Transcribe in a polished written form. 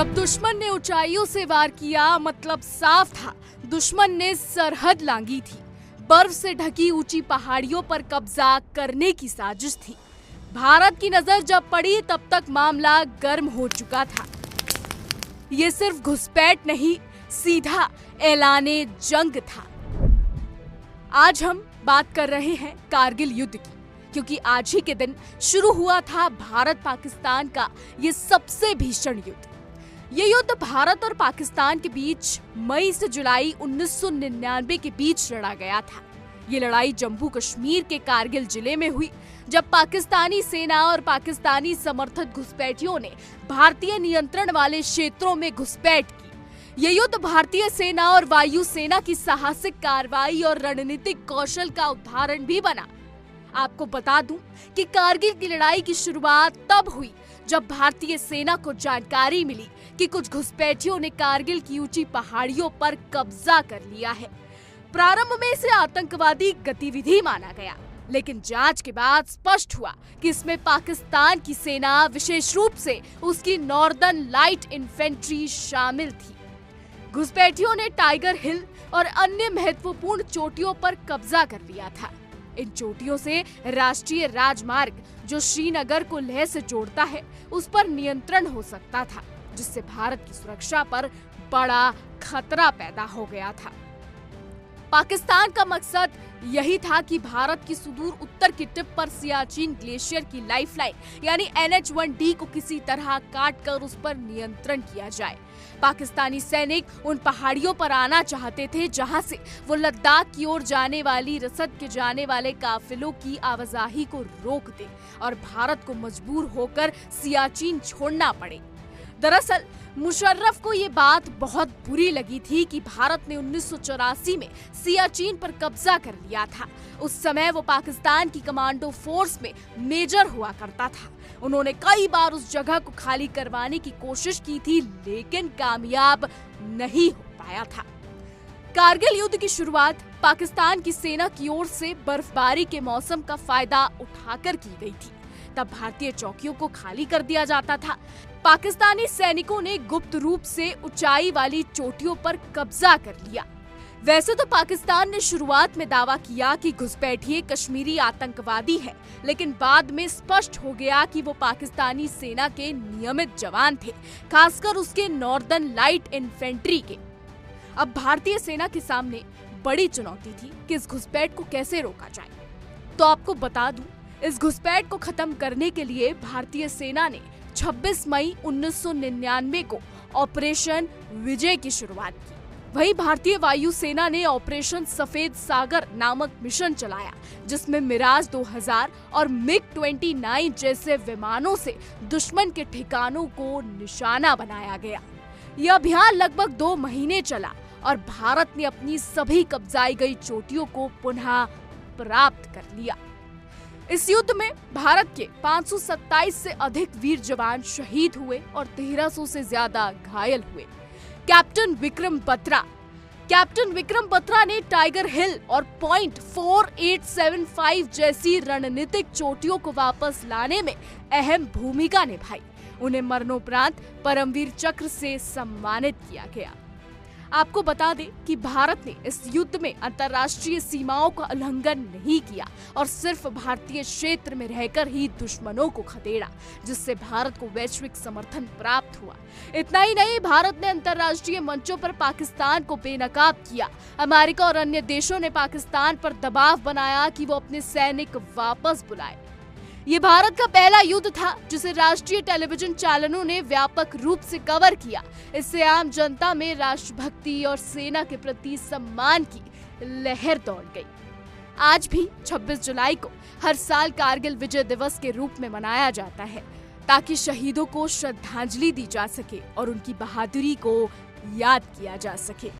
जब दुश्मन ने ऊंचाइयों से वार किया, मतलब साफ था दुश्मन ने सरहद लांघी थी। बर्फ से ढकी ऊंची पहाड़ियों पर कब्जा करने की साजिश थी। भारत की नजर जब पड़ी तब तक मामला गर्म हो चुका था। ये सिर्फ घुसपैठ नहीं, सीधा ऐलाने जंग था। आज हम बात कर रहे हैं कारगिल युद्ध की, क्योंकि आज ही के दिन शुरू हुआ था भारत पाकिस्तान का ये सबसे भीषण युद्ध। ये युद्ध भारत और पाकिस्तान के बीच मई से जुलाई 1999 के बीच लड़ा गया था। ये लड़ाई जम्मू कश्मीर के कारगिल जिले में हुई, जब पाकिस्तानी सेना और पाकिस्तानी समर्थक घुसपैठियों ने भारतीय नियंत्रण वाले क्षेत्रों में घुसपैठ की। ये युद्ध भारतीय सेना और वायु सेना की साहसिक कार्रवाई और रणनीतिक कौशल का उदाहरण भी बना। आपको बता दूं कि कारगिल की लड़ाई की शुरुआत तब हुई जब भारतीय सेना को जानकारी मिली कि कुछ घुसपैठियों ने कारगिल की ऊंची पहाड़ियों पर कब्जा कर लिया है। प्रारंभ में इसे आतंकवादी गतिविधि माना गया, लेकिन जांच के बाद स्पष्ट हुआ कि इसमें पाकिस्तान की सेना, विशेष रूप से उसकी नॉर्दर्न लाइट इन्फेंट्री शामिल थी। घुसपैठियों ने टाइगर हिल और अन्य महत्वपूर्ण चोटियों पर कब्जा कर लिया था। इन चोटियों से राष्ट्रीय राजमार्ग जो श्रीनगर को लेह से जोड़ता है, उस पर नियंत्रण हो सकता था, जिससे भारत की सुरक्षा पर बड़ा खतरा पैदा हो गया था। पाकिस्तान का मकसद यही था कि भारत की सुदूर उत्तर की टिप पर सियाचिन ग्लेशियर की लाइफलाइन यानी NH-1D को किसी तरह काटकर उस पर नियंत्रण किया जाए। पाकिस्तानी सैनिक उन पहाड़ियों पर आना चाहते थे जहां से वो लद्दाख की ओर जाने वाली रसद के जाने वाले काफिलों की आवाजाही को रोक दे और भारत को मजबूर होकर सियाचिन छोड़ना पड़े। दरअसल मुशर्रफ को ये बात बहुत बुरी लगी थी कि भारत ने 1984 में सियाचिन पर कब्जा कर लिया था। उस समय वो पाकिस्तान की कमांडो फोर्स में मेजर हुआ करता था। उन्होंने कई बार उस जगह को खाली करवाने की कोशिश की थी, लेकिन कामयाब नहीं हो पाया था। कारगिल युद्ध की शुरुआत पाकिस्तान की सेना की ओर से बर्फबारी के मौसम का फायदा उठाकर की गई थी। तब भारतीय चौकियों को खाली कर दिया जाता था। पाकिस्तानी सैनिकों ने गुप्त रूप से ऊंचाई वाली चोटियों पर कब्जा कर लिया। वैसे तो पाकिस्तान ने शुरुआत में दावा किया कि घुसपैठिए कश्मीरी आतंकवादी हैं, लेकिन बाद में स्पष्ट हो गया कि वो पाकिस्तानी सेना के नियमित जवान थे, खासकर उसके नॉर्दर्न लाइट इन्फेंट्री के। अब भारतीय सेना के सामने बड़ी चुनौती थी कि इस घुसपैठ को कैसे रोका जाए। तो आपको बता दूं, इस घुसपैठ को खत्म करने के लिए भारतीय सेना ने 26 मई 1999 को ऑपरेशन विजय की शुरुआत की। वहीं भारतीय वायु सेना ने ऑपरेशन सफेद सागर नामक मिशन चलाया, जिसमें मिराज 2000 और MiG-29 जैसे विमानों से दुश्मन के ठिकानों को निशाना बनाया गया। यह अभियान लगभग 2 महीने चला और भारत ने अपनी सभी कब्जाई गई चोटियों को पुनः प्राप्त कर लिया। इस युद्ध में भारत के 527 से अधिक वीर जवान शहीद हुए और 1300 से ज्यादा घायल हुए। कैप्टन विक्रम बत्रा ने टाइगर हिल और पॉइंट 4875 जैसी रणनीतिक चोटियों को वापस लाने में अहम भूमिका निभाई। उन्हें मरणोपरांत परमवीर चक्र से सम्मानित किया गया। आपको बता दें कि भारत ने इस युद्ध में अंतर्राष्ट्रीय सीमाओं का उल्लंघन नहीं किया और सिर्फ भारतीय क्षेत्र में रहकर ही दुश्मनों को खदेड़ा, जिससे भारत को वैश्विक समर्थन प्राप्त हुआ। इतना ही नहीं, भारत ने अंतर्राष्ट्रीय मंचों पर पाकिस्तान को बेनकाब किया। अमेरिका और अन्य देशों ने पाकिस्तान पर दबाव बनाया कि वो अपने सैनिक वापस बुलाए। ये भारत का पहला युद्ध था जिसे राष्ट्रीय टेलीविजन चैनलों ने व्यापक रूप से कवर किया। इससे आम जनता में राष्ट्रभक्ति और सेना के प्रति सम्मान की लहर दौड़ गई। आज भी 26 जुलाई को हर साल कारगिल विजय दिवस के रूप में मनाया जाता है, ताकि शहीदों को श्रद्धांजलि दी जा सके और उनकी बहादुरी को याद किया जा सके।